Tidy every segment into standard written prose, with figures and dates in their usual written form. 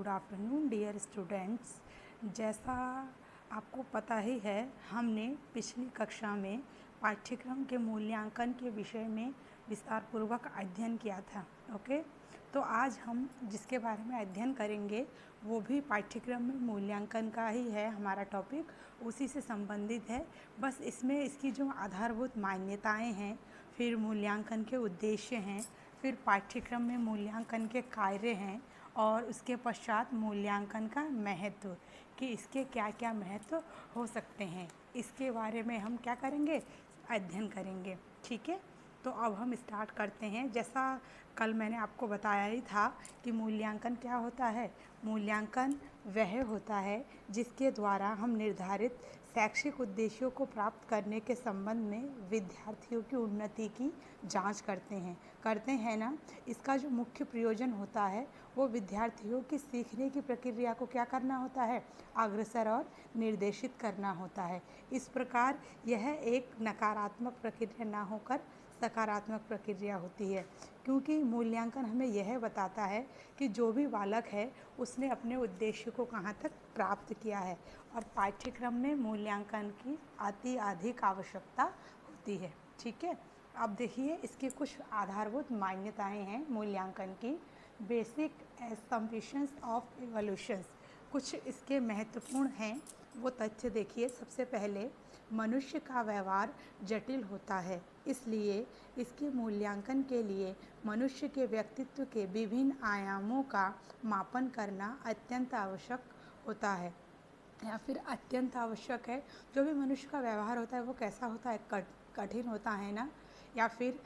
Good afternoon dear students. जैसा आपको पता ही है, हमने पिछली कक्षा में पाठ्यक्रम के मूल्यांकन के विषय में विस्तारपूर्वक अध्ययन किया था। ओके, तो आज हम जिसके बारे में अध्ययन करेंगे वो भी पाठ्यक्रम में मूल्यांकन का ही है। हमारा टॉपिक उसी से संबंधित है। बस इसमें इसकी जो आधारभूत मान्यताएं हैं, फिर मूल्यांकन के उद्देश्य हैं, फिर पाठ्यक्रम में मूल्यांकन के कार्य हैं और उसके पश्चात मूल्यांकन का महत्व, कि इसके क्या क्या महत्व हो सकते हैं, इसके बारे में हम क्या करेंगे, अध्ययन करेंगे। ठीक है, तो अब हम स्टार्ट करते हैं। जैसा कल मैंने आपको बताया ही था कि मूल्यांकन क्या होता है। मूल्यांकन वह होता है जिसके द्वारा हम निर्धारित शैक्षिक उद्देश्यों को प्राप्त करने के संबंध में विद्यार्थियों की उन्नति की जांच करते हैं ना। इसका जो मुख्य प्रयोजन होता है वो विद्यार्थियों की सीखने की प्रक्रिया को क्या करना होता है, अग्रसर और निर्देशित करना होता है। इस प्रकार यह एक नकारात्मक प्रक्रिया ना होकर सकारात्मक प्रक्रिया होती है, क्योंकि मूल्यांकन हमें यह बताता है कि जो भी बालक है उसने अपने उद्देश्य को कहाँ तक प्राप्त किया है। और पाठ्यक्रम में मूल्यांकन की अति अधिक आवश्यकता होती है। ठीक है, अब देखिए इसकी कुछ आधारभूत मान्यताएं हैं मूल्यांकन की। बेसिक असम्पशंस ऑफ इवोल्यूशंस, कुछ इसके महत्वपूर्ण हैं वो तथ्य देखिए। सबसे पहले, मनुष्य का व्यवहार जटिल होता है, इसलिए इसके मूल्यांकन के लिए मनुष्य के व्यक्तित्व के विभिन्न आयामों का मापन करना अत्यंत आवश्यक होता है, या फिर अत्यंत आवश्यक है। जो भी मनुष्य का व्यवहार होता है वो कैसा होता है, कठिन होता है ना, या फिर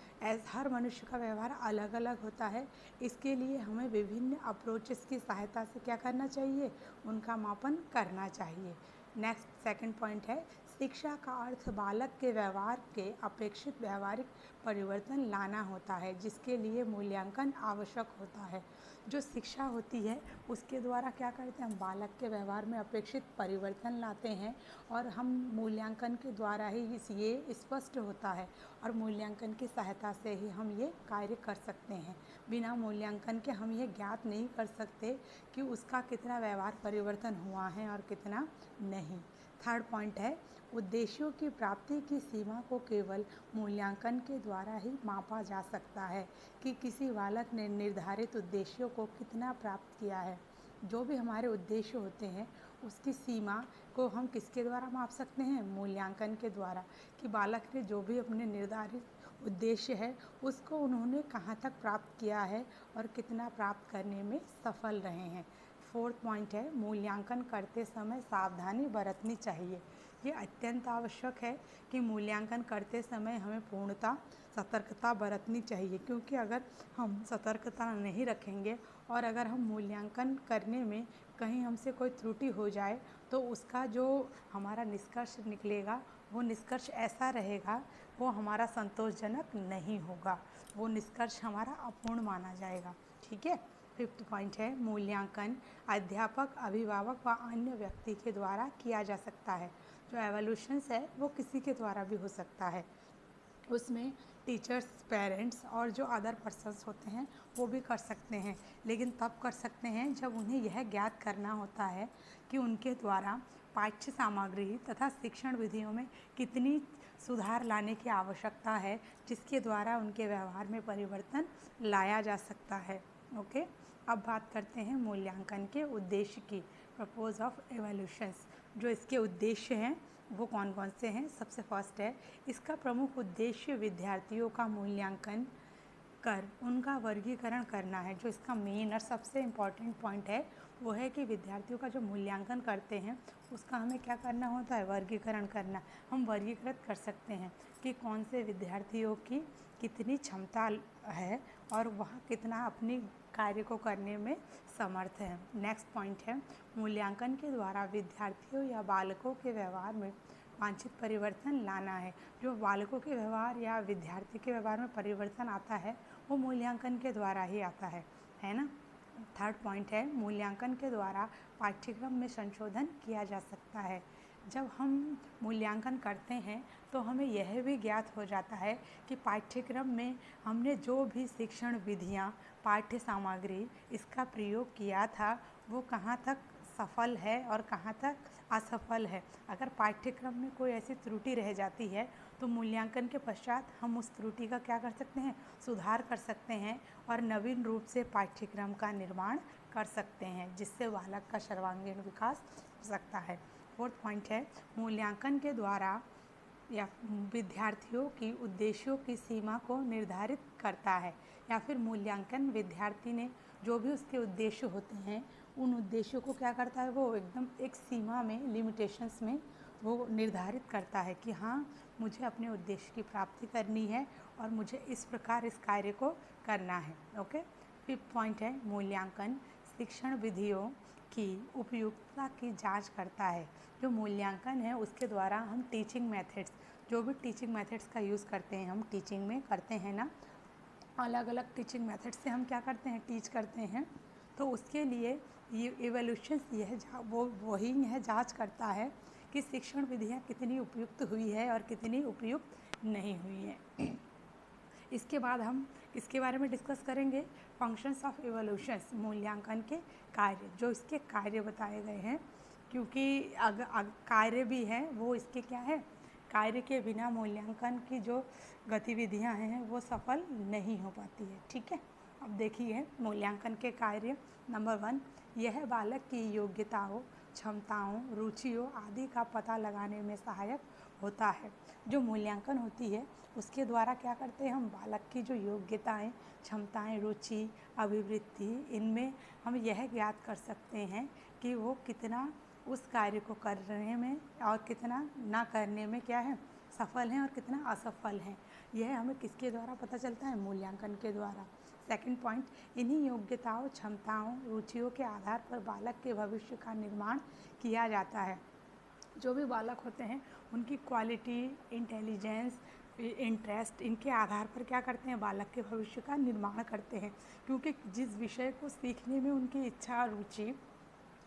हर मनुष्य का व्यवहार अलग अलग होता है। इसके लिए हमें विभिन्न अप्रोचेस की सहायता से क्या करना चाहिए, उनका मापन करना चाहिए। नेक्स्ट सेकंड पॉइंट है, शिक्षा का अर्थ बालक के व्यवहार के अपेक्षित व्यवहारिक परिवर्तन लाना होता है, जिसके लिए मूल्यांकन आवश्यक होता है। जो शिक्षा होती है उसके द्वारा क्या करते हैं, हम बालक के व्यवहार में अपेक्षित परिवर्तन लाते हैं, और हम मूल्यांकन के द्वारा ही ये स्पष्ट होता है, और मूल्यांकन की सहायता से ही हम ये कार्य कर सकते हैं। बिना मूल्यांकन के हम ये ज्ञात नहीं कर सकते कि उसका कितना व्यवहार परिवर्तन हुआ है और कितना नहीं। थर्ड पॉइंट है, उद्देश्यों की प्राप्ति की सीमा को केवल मूल्यांकन के द्वारा ही मापा जा सकता है, कि किसी बालक ने निर्धारित उद्देश्यों को कितना प्राप्त किया है। जो भी हमारे उद्देश्य होते हैं उसकी सीमा को हम किसके द्वारा माप सकते हैं, मूल्यांकन के द्वारा, कि बालक ने जो भी अपने निर्धारित उद्देश्य है उसको उन्होंने कहाँ तक प्राप्त किया है और कितना प्राप्त करने में सफल रहे हैं। फोर्थ पॉइंट है, मूल्यांकन करते समय सावधानी बरतनी चाहिए। ये अत्यंत आवश्यक है कि मूल्यांकन करते समय हमें पूर्णतः सतर्कता बरतनी चाहिए, क्योंकि अगर हम सतर्कता नहीं रखेंगे और अगर हम मूल्यांकन करने में कहीं हमसे कोई त्रुटि हो जाए तो उसका जो हमारा निष्कर्ष निकलेगा वो निष्कर्ष ऐसा रहेगा, वो हमारा संतोषजनक नहीं होगा, वो निष्कर्ष हमारा अपूर्ण माना जाएगा। ठीक है। फिफ्थ पॉइंट है, मूल्यांकन अध्यापक, अभिभावक व अन्य व्यक्ति के द्वारा किया जा सकता है। जो एवोल्यूशंस है वो किसी के द्वारा भी हो सकता है, उसमें टीचर्स, पेरेंट्स और जो अदर पर्सन्स होते हैं वो भी कर सकते हैं, लेकिन तब कर सकते हैं जब उन्हें यह ज्ञात करना होता है कि उनके द्वारा पाठ्य सामग्री तथा शिक्षण विधियों में कितनी सुधार लाने की आवश्यकता है, जिसके द्वारा उनके व्यवहार में परिवर्तन लाया जा सकता है। ओके, अब बात करते हैं मूल्यांकन के उद्देश्य की, पर्पस ऑफ एवोल्यूशंस। जो इसके उद्देश्य हैं वो कौन कौन से हैं। सबसे फर्स्ट है, इसका प्रमुख उद्देश्य विद्यार्थियों का मूल्यांकन कर उनका वर्गीकरण करना है। जो इसका मेन और सबसे इम्पॉर्टेंट पॉइंट है वो है कि विद्यार्थियों का जो मूल्यांकन करते हैं उसका हमें क्या करना होता है, वर्गीकरण करना। हम वर्गीकृत कर सकते हैं कि कौन से विद्यार्थियों की कितनी क्षमता है और वह कितना अपनी कार्य को करने में समर्थ है। नेक्स्ट पॉइंट है, मूल्यांकन के द्वारा विद्यार्थियों या बालकों के व्यवहार में वांछित परिवर्तन लाना है। जो बालकों के व्यवहार या विद्यार्थी के व्यवहार में परिवर्तन आता है वो मूल्यांकन के द्वारा ही आता है ना। थर्ड पॉइंट है, मूल्यांकन के द्वारा पाठ्यक्रम में संशोधन किया जा सकता है। जब हम मूल्यांकन करते हैं तो हमें यह भी ज्ञात हो जाता है कि पाठ्यक्रम में हमने जो भी शिक्षण विधियाँ, पाठ्य सामग्री इसका प्रयोग किया था वो कहाँ तक सफल है और कहाँ तक असफल है। अगर पाठ्यक्रम में कोई ऐसी त्रुटि रह जाती है तो मूल्यांकन के पश्चात हम उस त्रुटि का क्या कर सकते हैं, सुधार कर सकते हैं और नवीन रूप से पाठ्यक्रम का निर्माण कर सकते हैं, जिससे बालक का सर्वांगीण विकास हो सकता है। फोर्थ पॉइंट है, मूल्यांकन के द्वारा या विद्यार्थियों की उद्देश्यों की सीमा को निर्धारित करता है, या फिर मूल्यांकन विद्यार्थी ने जो भी उसके उद्देश्य होते हैं उन उद्देश्यों को क्या करता है, वो एकदम एक सीमा में, लिमिटेशंस में वो निर्धारित करता है कि हाँ, मुझे अपने उद्देश्य की प्राप्ति करनी है और मुझे इस प्रकार इस कार्य को करना है। ओके। फिफ्थ पॉइंट है, मूल्यांकन शिक्षण विधियों की उपयुक्तता की जांच करता है। जो मूल्यांकन है उसके द्वारा हम टीचिंग मेथड्स, जो भी टीचिंग मेथड्स का यूज़ करते हैं, हम टीचिंग में करते हैं ना, अलग अलग टीचिंग मेथड्स से हम क्या करते हैं, टीच करते हैं, तो उसके लिए ये इवोल्यूशंस वही यह जांच करता है कि शिक्षण विधियाँ कितनी उपयुक्त हुई है और कितनी उपयुक्त नहीं हुई है। इसके बाद हम इसके बारे में डिस्कस करेंगे, फंक्शंस ऑफ इवोल्यूशंस, मूल्यांकन के कार्य, जो इसके कार्य बताए गए हैं, क्योंकि कार्य भी हैं वो इसके क्या है, कार्य के बिना मूल्यांकन की जो गतिविधियां हैं वो सफल नहीं हो पाती है। ठीक है, अब देखिए मूल्यांकन के कार्य। नंबर 1, यह बालक की योग्यताओं, क्षमताओं, रुचियों आदि का पता लगाने में सहायक होता है। जो मूल्यांकन होती है उसके द्वारा क्या करते हैं हम, बालक की जो योग्यताएं, क्षमताएं, रुचि, अभिवृत्ति, इनमें हम यह ज्ञात कर सकते हैं कि वो कितना उस कार्य को करने में और कितना ना करने में क्या है, सफल हैं और कितना असफल हैं। यह हमें किसके द्वारा पता चलता है, मूल्यांकन के द्वारा। सेकंड पॉइंट, इन्हीं योग्यताओं, क्षमताओं, रुचियों के आधार पर बालक के भविष्य का निर्माण किया जाता है। जो भी बालक होते हैं उनकी क्वालिटी, इंटेलिजेंस, इंटरेस्ट, इनके आधार पर क्या करते हैं, बालक के भविष्य का निर्माण करते हैं। क्योंकि जिस विषय को सीखने में उनकी इच्छा, रुचि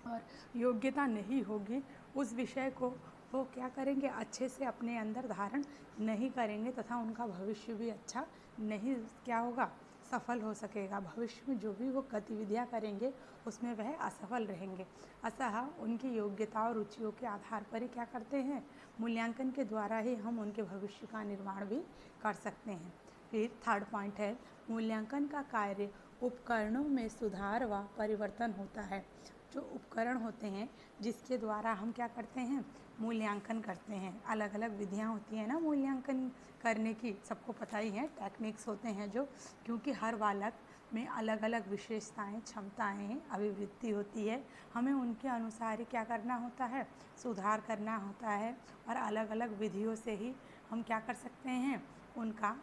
और योग्यता नहीं होगी, उस विषय को वो क्या करेंगे, अच्छे से अपने अंदर धारण नहीं करेंगे तथा उनका भविष्य भी अच्छा नहीं क्या होगा, सफल हो सकेगा। भविष्य में जो भी वो गतिविधियाँ करेंगे उसमें वह असफल रहेंगे। अतः उनकी योग्यता और रुचियों के आधार पर ही क्या करते हैं, मूल्यांकन के द्वारा ही हम उनके भविष्य का निर्माण भी कर सकते हैं। फिर थर्ड पॉइंट है, मूल्यांकन का कार्य उपकरणों में सुधार व परिवर्तन होता है। जो उपकरण होते हैं जिसके द्वारा हम क्या करते हैं, मूल्यांकन करते हैं, अलग अलग विधियां होती हैं ना मूल्यांकन करने की, सबको पता ही है, टेक्निक्स होते हैं जो, क्योंकि हर बालक में अलग अलग विशेषताएं, क्षमताएं, अभिवृत्ति होती है, हमें उनके अनुसार ही क्या करना होता है, सुधार करना होता है और अलग अलग विधियों से ही हम क्या कर सकते हैं, उनका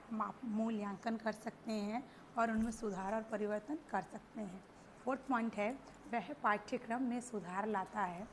मूल्यांकन कर सकते हैं और उनमें सुधार और परिवर्तन कर सकते हैं। फोर्थ पॉइंट है, वह पाठ्यक्रम में सुधार लाता है।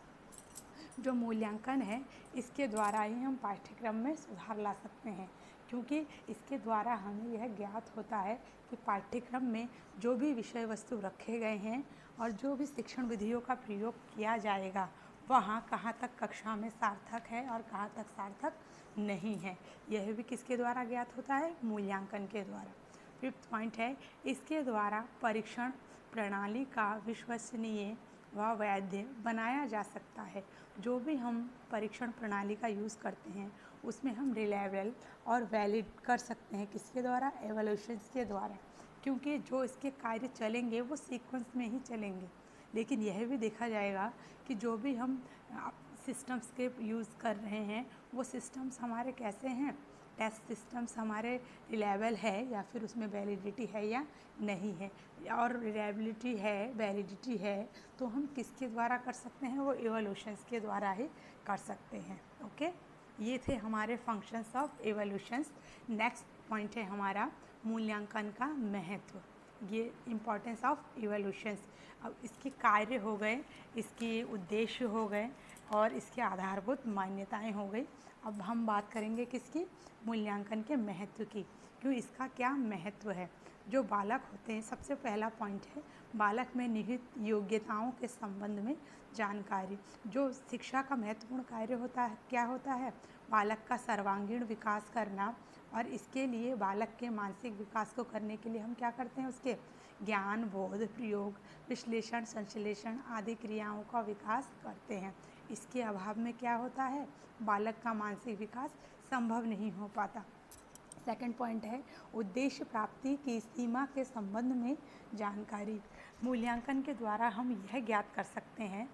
जो मूल्यांकन है इसके द्वारा ही हम पाठ्यक्रम में सुधार ला सकते हैं, क्योंकि इसके द्वारा हमें यह ज्ञात होता है कि पाठ्यक्रम में जो भी विषय वस्तु रखे गए हैं और जो भी शिक्षण विधियों का प्रयोग किया जाएगा वहाँ कहाँ तक कक्षा में सार्थक है और कहाँ तक सार्थक नहीं है। यह भी किसके द्वारा ज्ञात होता है, मूल्यांकन के द्वारा। फिफ्थ पॉइंट है, इसके द्वारा परीक्षण प्रणाली का विश्वसनीय व वैध बनाया जा सकता है। जो भी हम परीक्षण प्रणाली का यूज़ करते हैं उसमें हम रिलायबल और वैलिड कर सकते हैं, किसके द्वारा, एवोल्यूशंस के द्वारा, क्योंकि जो इसके कार्य चलेंगे वो सीक्वेंस में ही चलेंगे। लेकिन यह भी देखा जाएगा कि जो भी हम सिस्टम्स के यूज़ कर रहे हैं वो सिस्टम्स हमारे कैसे हैं, टेस्ट सिस्टम्स हमारे रिलायबल है या फिर उसमें वैलिडिटी है या नहीं है, और रिलायबिलिटी है, वैलिडिटी है, तो हम किसके द्वारा कर सकते हैं, वो इवोल्यूशंस के द्वारा ही कर सकते हैं। ओके, ये थे हमारे functions of evolutions. Next point है हमारा मूल्यांकन का महत्व, ये इम्पॉर्टेंस ऑफ इवोल्यूशंस। अब इसके कार्य हो गए, इसके उद्देश्य हो गए और इसके आधारभूत मान्यताएं हो गई। अब हम बात करेंगे किसकी, मूल्यांकन के महत्व की, क्यों इसका क्या महत्व है। जो बालक होते हैं, सबसे पहला पॉइंट है बालक में निहित योग्यताओं के संबंध में जानकारी। जो शिक्षा का महत्वपूर्ण कार्य होता है, क्या होता है? बालक का सर्वांगीण विकास करना, और इसके लिए बालक के मानसिक विकास को करने के लिए हम क्या करते हैं? उसके ज्ञान, बोध, प्रयोग, विश्लेषण, संश्लेषण आदि क्रियाओं का विकास करते हैं। इसके अभाव में क्या होता है? बालक का मानसिक विकास संभव नहीं हो पाता। सेकंड पॉइंट है उद्देश्य प्राप्ति की सीमा के संबंध में जानकारी। मूल्यांकन के द्वारा हम यह ज्ञात कर सकते हैं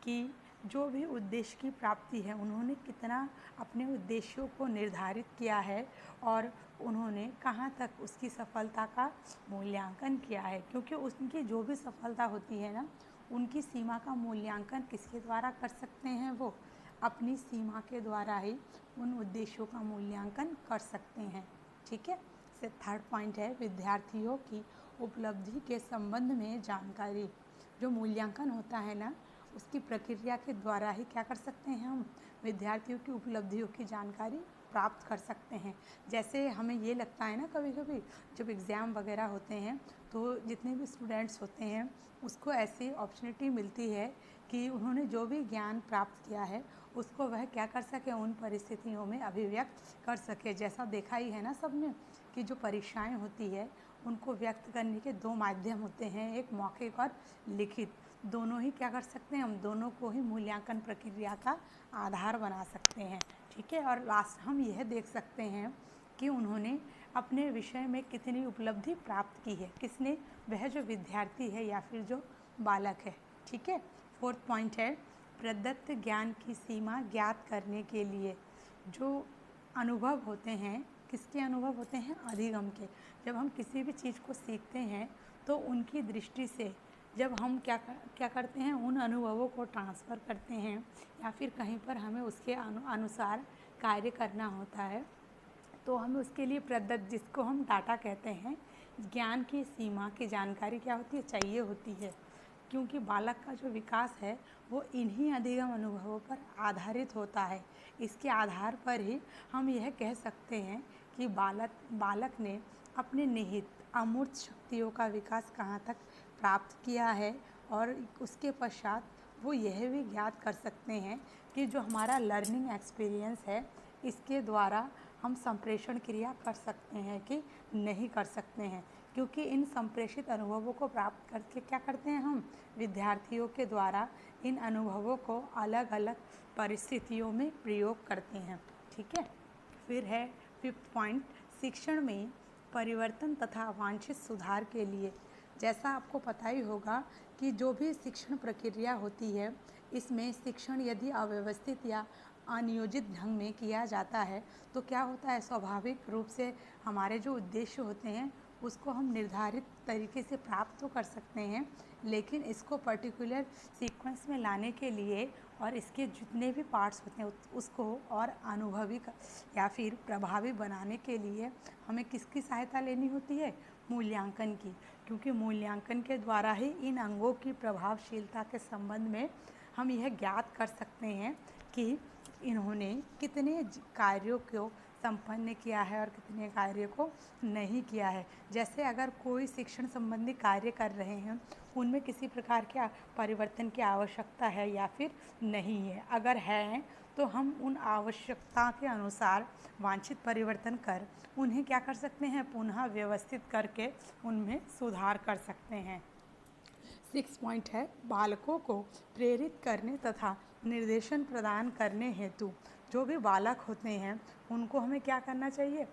कि जो भी उद्देश्य की प्राप्ति है, उन्होंने कितना अपने उद्देश्यों को निर्धारित किया है और उन्होंने कहाँ तक उसकी सफलता का मूल्यांकन किया है। क्योंकि उनकी जो भी सफलता होती है ना, उनकी सीमा का मूल्यांकन किसके द्वारा कर सकते हैं? वो अपनी सीमा के द्वारा ही उन उद्देश्यों का मूल्यांकन कर सकते हैं। ठीक है। से थर्ड पॉइंट है विद्यार्थियों की उपलब्धि के संबंध में जानकारी। जो मूल्यांकन होता है ना, उसकी प्रक्रिया के द्वारा ही क्या कर सकते हैं? हम विद्यार्थियों की उपलब्धियों की जानकारी प्राप्त कर सकते हैं। जैसे हमें ये लगता है ना, कभी कभी जब एग्ज़ाम वगैरह होते हैं तो जितने भी स्टूडेंट्स होते हैं उसको ऐसी अपॉर्चुनिटी मिलती है कि उन्होंने जो भी ज्ञान प्राप्त किया है उसको वह क्या कर सके, उन परिस्थितियों में अभिव्यक्त कर सके। जैसा देखा ही है ना सबने कि जो परीक्षाएं होती है उनको व्यक्त करने के दो माध्यम होते हैं, एक मौखिक और लिखित। दोनों ही क्या कर सकते हैं? हम दोनों को ही मूल्यांकन प्रक्रिया का आधार बना सकते हैं। ठीक है। और लास्ट हम यह देख सकते हैं कि उन्होंने अपने विषय में कितनी उपलब्धि प्राप्त की है। किसने? वह जो विद्यार्थी है या फिर जो बालक है। ठीक है। फोर्थ पॉइंट है प्रदत्त ज्ञान की सीमा ज्ञात करने के लिए जो अनुभव होते हैं, किसके अनुभव होते हैं? अधिगम के। जब हम किसी भी चीज़ को सीखते हैं तो उनकी दृष्टि से जब हम क्या करते हैं? उन अनुभवों को ट्रांसफ़र करते हैं या फिर कहीं पर हमें उसके अनुसार कार्य करना होता है, तो हमें उसके लिए प्रदत्त, जिसको हम डाटा कहते हैं, ज्ञान की सीमा की जानकारी क्या होती है? चाहिए होती है। क्योंकि बालक का जो विकास है वो इन्हीं अधिगम अनुभवों पर आधारित होता है। इसके आधार पर ही हम यह कह सकते हैं कि बालक ने अपने निहित अमूर्त शक्तियों का विकास कहाँ तक प्राप्त किया है, और उसके पश्चात वो यह भी ज्ञात कर सकते हैं कि जो हमारा लर्निंग एक्सपीरियंस है इसके द्वारा हम संप्रेषण क्रिया कर सकते हैं कि नहीं कर सकते हैं। क्योंकि इन संप्रेषित अनुभवों को प्राप्त करके क्या करते हैं? हम विद्यार्थियों के द्वारा इन अनुभवों को अलग अलग परिस्थितियों में प्रयोग करते हैं। ठीक है। फिर है फिफ्थ पॉइंट शिक्षण में परिवर्तन तथा वांछित सुधार के लिए। जैसा आपको पता ही होगा कि जो भी शिक्षण प्रक्रिया होती है, इसमें शिक्षण यदि अव्यवस्थित या अनियोजित ढंग में किया जाता है तो क्या होता है? स्वाभाविक रूप से हमारे जो उद्देश्य होते हैं उसको हम निर्धारित तरीके से प्राप्त तो कर सकते हैं, लेकिन इसको पर्टिकुलर सीक्वेंस में लाने के लिए और इसके जितने भी पार्ट्स होते हैं उसको और अनुभवी या फिर प्रभावी बनाने के लिए हमें किसकी सहायता लेनी होती है? मूल्यांकन की। क्योंकि मूल्यांकन के द्वारा ही इन अंगों की प्रभावशीलता के संबंध में हम यह ज्ञात कर सकते हैं कि इन्होंने कितने कार्यों को संपन्न किया है और कितने कार्य को नहीं किया है। जैसे अगर कोई शिक्षण संबंधी कार्य कर रहे हैं, उनमें किसी प्रकार के परिवर्तन की आवश्यकता है या फिर नहीं है। अगर है तो हम उन आवश्यकता के अनुसार वांछित परिवर्तन कर उन्हें क्या कर सकते हैं? पुनः व्यवस्थित करके उनमें सुधार कर सकते हैं। 6 पॉइंट है बालकों को प्रेरित करने तथा निर्देशन प्रदान करने हेतु। जो भी बालक होते हैं उनको हमें क्या करना चाहिए?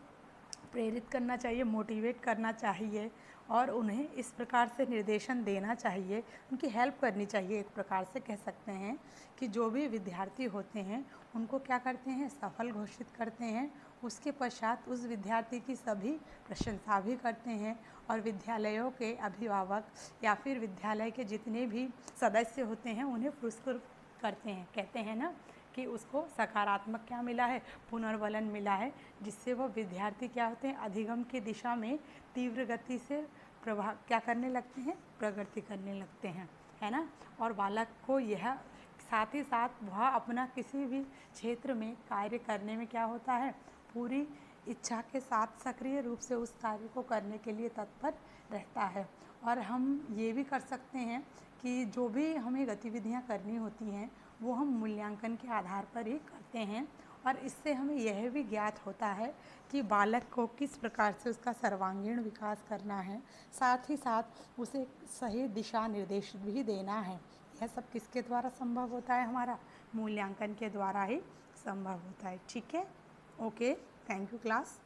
प्रेरित करना चाहिए, मोटिवेट करना चाहिए और उन्हें इस प्रकार से निर्देशन देना चाहिए, उनकी हेल्प करनी चाहिए। एक प्रकार से कह सकते हैं कि जो भी विद्यार्थी होते हैं उनको क्या करते हैं? सफल घोषित करते हैं। उसके पश्चात उस विद्यार्थी की सभी प्रशंसा भी करते हैं और विद्यालयों के अभिभावक या फिर विद्यालय के जितने भी सदस्य होते हैं उन्हें पुरस्कृत करते हैं। कहते हैं ना कि उसको सकारात्मक क्या मिला है? पुनर्बलन मिला है, जिससे वो विद्यार्थी क्या होते हैं? अधिगम की दिशा में तीव्र गति से क्या करने लगते हैं? प्रगति करने लगते हैं, है ना। और बालक को यह साथ ही साथ वह अपना किसी भी क्षेत्र में कार्य करने में क्या होता है? पूरी इच्छा के साथ सक्रिय रूप से उस कार्य को करने के लिए तत्पर रहता है। और हम ये भी कर सकते हैं कि जो भी हमें गतिविधियाँ करनी होती हैं वो हम मूल्यांकन के आधार पर ही करते हैं, और इससे हमें यह भी ज्ञात होता है कि बालक को किस प्रकार से उसका सर्वांगीण विकास करना है, साथ ही साथ उसे सही दिशा निर्देश भी देना है। यह सब किसके द्वारा संभव होता है? हमारा मूल्यांकन के द्वारा ही संभव होता है। ठीक है, ओके, थैंक यू क्लास।